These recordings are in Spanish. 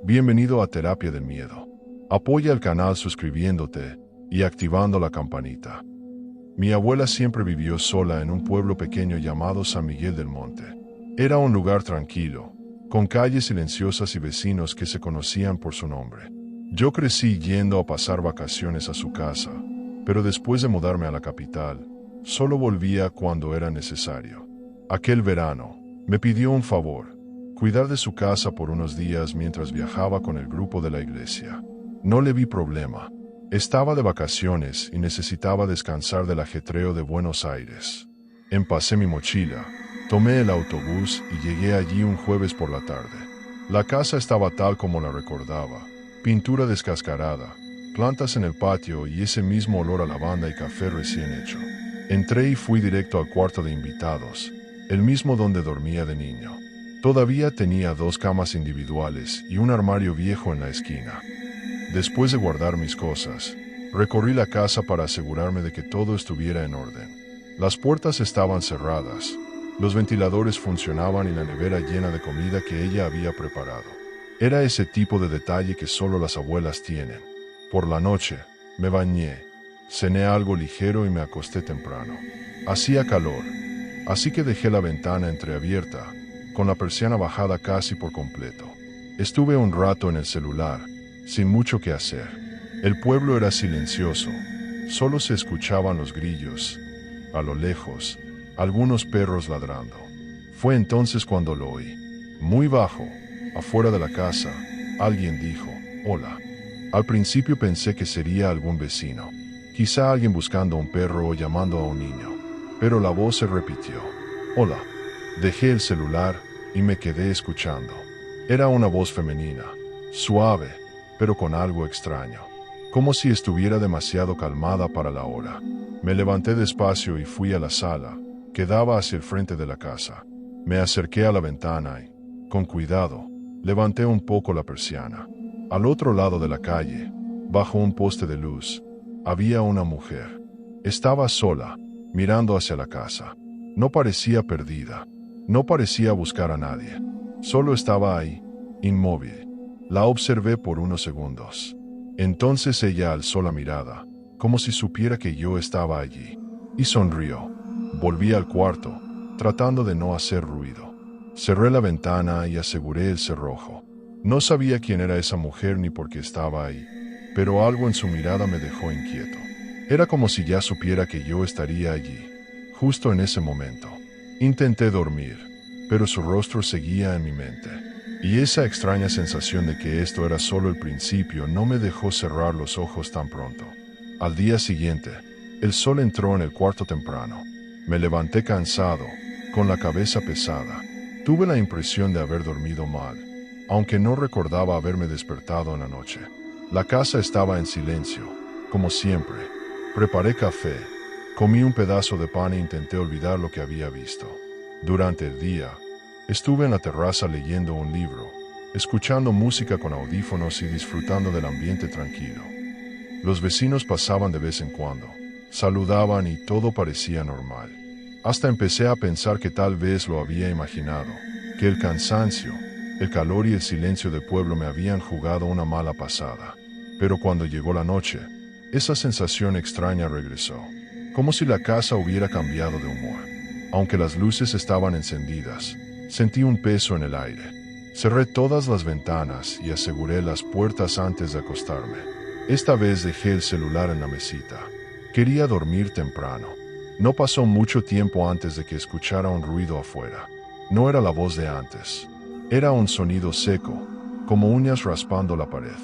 Bienvenido a Terapia del Miedo. Apoya el canal suscribiéndote y activando la campanita. Mi abuela siempre vivió sola en un pueblo pequeño llamado San Miguel del Monte. Era un lugar tranquilo, con calles silenciosas y vecinos que se conocían por su nombre. Yo crecí yendo a pasar vacaciones a su casa, pero después de mudarme a la capital, solo volvía cuando era necesario. Aquel verano, me pidió un favor: cuidar de su casa por unos días mientras viajaba con el grupo de la iglesia. No le vi problema. Estaba de vacaciones y necesitaba descansar del ajetreo de Buenos Aires. Empacé mi mochila, tomé el autobús y llegué allí un jueves por la tarde. La casa estaba tal como la recordaba: pintura descascarada, plantas en el patio y ese mismo olor a lavanda y café recién hecho. Entré y fui directo al cuarto de invitados, el mismo donde dormía de niño. Todavía tenía 2 camas individuales y un armario viejo en la esquina. Después de guardar mis cosas, recorrí la casa para asegurarme de que todo estuviera en orden. Las puertas estaban cerradas, los ventiladores funcionaban y la nevera llena de comida que ella había preparado. Era ese tipo de detalle que solo las abuelas tienen. Por la noche, me bañé, cené algo ligero y me acosté temprano. Hacía calor, así que dejé la ventana entreabierta, con la persiana bajada casi por completo. Estuve un rato en el celular, sin mucho que hacer. El pueblo era silencioso, solo se escuchaban los grillos, a lo lejos, algunos perros ladrando. Fue entonces cuando lo oí. Muy bajo, afuera de la casa, alguien dijo: «Hola». Al principio pensé que sería algún vecino, quizá alguien buscando un perro o llamando a un niño, pero la voz se repitió: «Hola». Dejé el celular y me quedé escuchando. Era una voz femenina, suave, pero con algo extraño, como si estuviera demasiado calmada para la hora. Me levanté despacio y fui a la sala, que daba hacia el frente de la casa. Me acerqué a la ventana y, con cuidado, levanté un poco la persiana. Al otro lado de la calle, bajo un poste de luz, había una mujer. Estaba sola, mirando hacia la casa. No parecía perdida, no parecía buscar a nadie. Solo estaba ahí, inmóvil. La observé por unos segundos. Entonces ella alzó la mirada, como si supiera que yo estaba allí, y sonrió. Volví al cuarto, tratando de no hacer ruido. Cerré la ventana y aseguré el cerrojo. No sabía quién era esa mujer ni por qué estaba ahí, pero algo en su mirada me dejó inquieto. Era como si ya supiera que yo estaría allí, justo en ese momento. Intenté dormir, pero su rostro seguía en mi mente. Y esa extraña sensación de que esto era solo el principio no me dejó cerrar los ojos tan pronto. Al día siguiente, el sol entró en el cuarto temprano. Me levanté cansado, con la cabeza pesada. Tuve la impresión de haber dormido mal, aunque no recordaba haberme despertado en la noche. La casa estaba en silencio, como siempre. Preparé café, comí un pedazo de pan e intenté olvidar lo que había visto. Durante el día, estuve en la terraza leyendo un libro, escuchando música con audífonos y disfrutando del ambiente tranquilo. Los vecinos pasaban de vez en cuando, saludaban y todo parecía normal. Hasta empecé a pensar que tal vez lo había imaginado, que el cansancio, el calor y el silencio del pueblo me habían jugado una mala pasada. Pero cuando llegó la noche, esa sensación extraña regresó, como si la casa hubiera cambiado de humor. Aunque las luces estaban encendidas, sentí un peso en el aire. Cerré todas las ventanas y aseguré las puertas antes de acostarme. Esta vez dejé el celular en la mesita. Quería dormir temprano. No pasó mucho tiempo antes de que escuchara un ruido afuera. No era la voz de antes. Era un sonido seco, como uñas raspando la pared.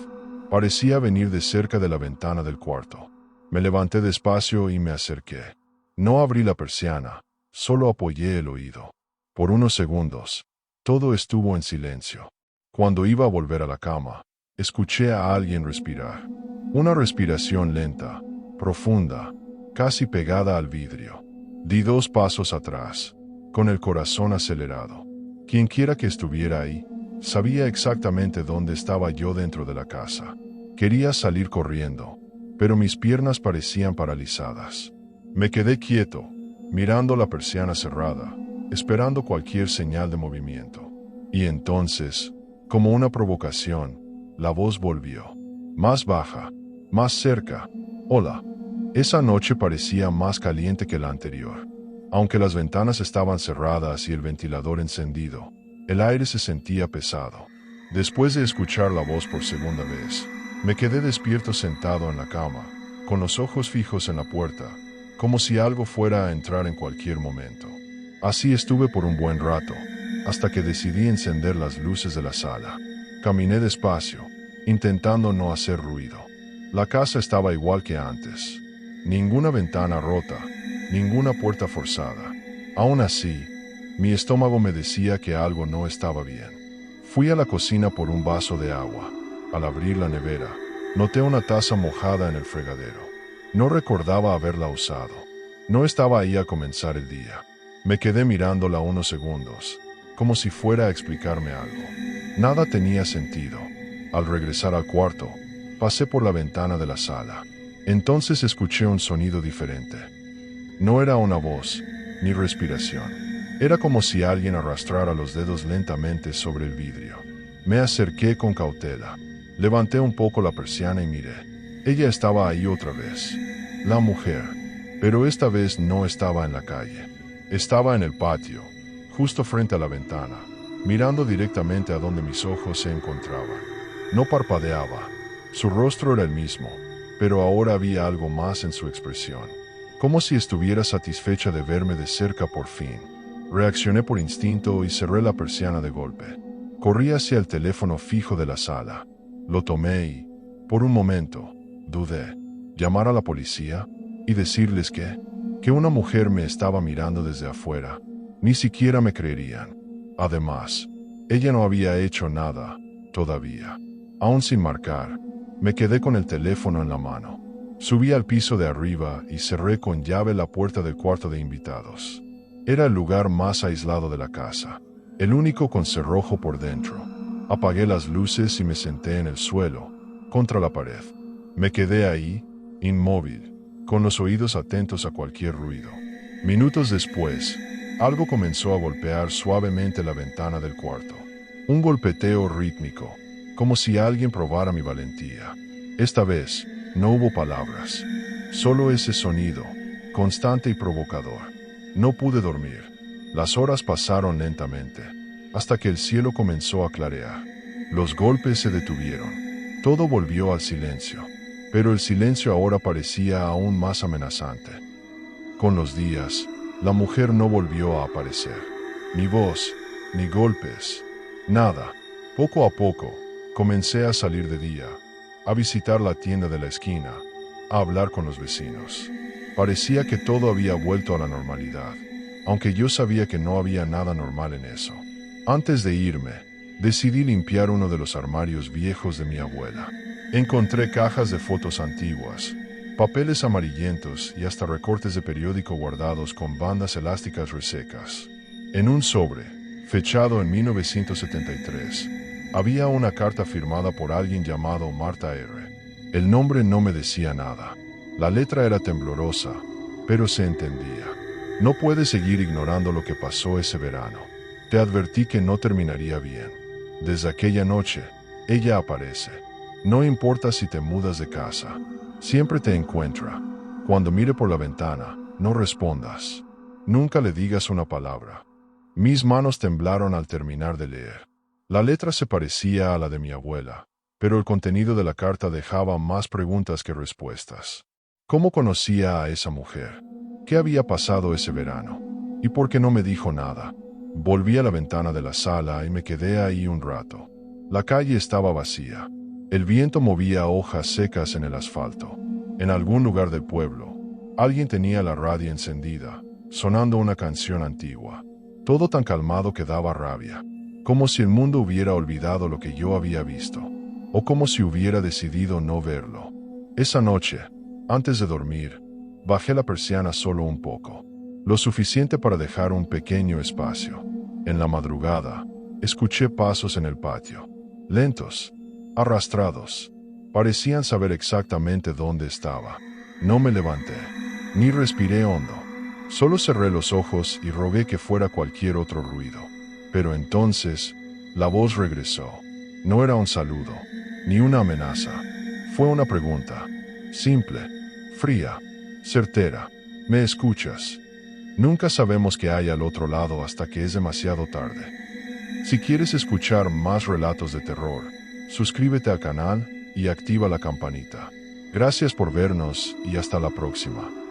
Parecía venir de cerca de la ventana del cuarto. Me levanté despacio y me acerqué. No abrí la persiana, solo apoyé el oído. Por unos segundos, todo estuvo en silencio. Cuando iba a volver a la cama, escuché a alguien respirar. Una respiración lenta, profunda, casi pegada al vidrio. Di 2 pasos atrás, con el corazón acelerado. Quienquiera que estuviera ahí, sabía exactamente dónde estaba yo dentro de la casa. Quería salir corriendo, pero mis piernas parecían paralizadas. Me quedé quieto, mirando la persiana cerrada, esperando cualquier señal de movimiento. Y entonces, como una provocación, La voz volvió. Más baja, más cerca. Hola. Esa noche parecía más caliente que la anterior. Aunque las ventanas estaban cerradas y el ventilador encendido, el aire se sentía pesado. Después de escuchar la voz por segunda vez, me quedé despierto sentado en la cama, con los ojos fijos en la puerta, como si algo fuera a entrar en cualquier momento. Así estuve por un buen rato, hasta que decidí encender las luces de la sala. Caminé despacio, intentando no hacer ruido. La casa estaba igual que antes. Ninguna ventana rota, ninguna puerta forzada. Aún así, mi estómago me decía que algo no estaba bien. Fui a la cocina por un vaso de agua. Al abrir la nevera, noté una taza mojada en el fregadero. No recordaba haberla usado. No estaba ahí a comenzar el día. Me quedé mirándola unos segundos, como si fuera a explicarme algo. Nada tenía sentido. Al regresar al cuarto, pasé por la ventana de la sala. Entonces escuché un sonido diferente. No era una voz, ni respiración. Era como si alguien arrastrara los dedos lentamente sobre el vidrio. Me acerqué con cautela. Levanté un poco la persiana y miré. Ella estaba ahí otra vez. La mujer. Pero esta vez no estaba en la calle. Estaba en el patio, justo frente a la ventana, mirando directamente a donde mis ojos se encontraban. No parpadeaba. Su rostro era el mismo, pero ahora había algo más en su expresión. Como si estuviera satisfecha de verme de cerca por fin. Reaccioné por instinto y cerré la persiana de golpe. Corrí hacia el teléfono fijo de la sala. Lo tomé y, por un momento, dudé. ¿Llamar a la policía? ¿Y decirles que una mujer me estaba mirando desde afuera? Ni siquiera me creerían. Además, ella no había hecho nada, todavía. Aún sin marcar, me quedé con el teléfono en la mano. Subí al piso de arriba y cerré con llave la puerta del cuarto de invitados. Era el lugar más aislado de la casa, el único con cerrojo por dentro. Apagué las luces y me senté en el suelo, contra la pared. Me quedé ahí, inmóvil, con los oídos atentos a cualquier ruido. Minutos después, algo comenzó a golpear suavemente la ventana del cuarto. Un golpeteo rítmico, como si alguien probara mi valentía. Esta vez, no hubo palabras, solo ese sonido, constante y provocador. No pude dormir. Las horas pasaron lentamente, hasta que el cielo comenzó a clarear. Los golpes se detuvieron. Todo volvió al silencio, pero el silencio ahora parecía aún más amenazante. Con los días, la mujer no volvió a aparecer. Ni voz, ni golpes, nada. Poco a poco, comencé a salir de día, a visitar la tienda de la esquina, a hablar con los vecinos. Parecía que todo había vuelto a la normalidad, aunque yo sabía que no había nada normal en eso. Antes de irme, decidí limpiar uno de los armarios viejos de mi abuela. Encontré cajas de fotos antiguas, papeles amarillentos y hasta recortes de periódico guardados con bandas elásticas resecas. En un sobre, fechado en 1973, había una carta firmada por alguien llamado Marta R. El nombre no me decía nada. La letra era temblorosa, pero se entendía. No puedes seguir ignorando lo que pasó ese verano. Te advertí que no terminaría bien. Desde aquella noche, ella aparece. No importa si te mudas de casa, siempre te encuentra. Cuando mire por la ventana, no respondas. Nunca le digas una palabra. Mis manos temblaron al terminar de leer. La letra se parecía a la de mi abuela, pero el contenido de la carta dejaba más preguntas que respuestas. ¿Cómo conocía a esa mujer? ¿Qué había pasado ese verano? ¿Y por qué no me dijo nada? Volví a la ventana de la sala y me quedé ahí un rato. La calle estaba vacía. El viento movía hojas secas en el asfalto. En algún lugar del pueblo, alguien tenía la radio encendida, sonando una canción antigua. Todo tan calmado que daba rabia, como si el mundo hubiera olvidado lo que yo había visto, o como si hubiera decidido no verlo. Esa noche, antes de dormir, bajé la persiana solo un poco, lo suficiente para dejar un pequeño espacio. En la madrugada, escuché pasos en el patio, lentos, arrastrados. Parecían saber exactamente dónde estaba. No me levanté, ni respiré hondo. Solo cerré los ojos y rogué que fuera cualquier otro ruido. Pero entonces, la voz regresó. No era un saludo, ni una amenaza. Fue una pregunta. Simple, fría, certera. ¿Me escuchas? Nunca sabemos qué hay al otro lado hasta que es demasiado tarde. Si quieres escuchar más relatos de terror, suscríbete al canal y activa la campanita. Gracias por vernos y hasta la próxima.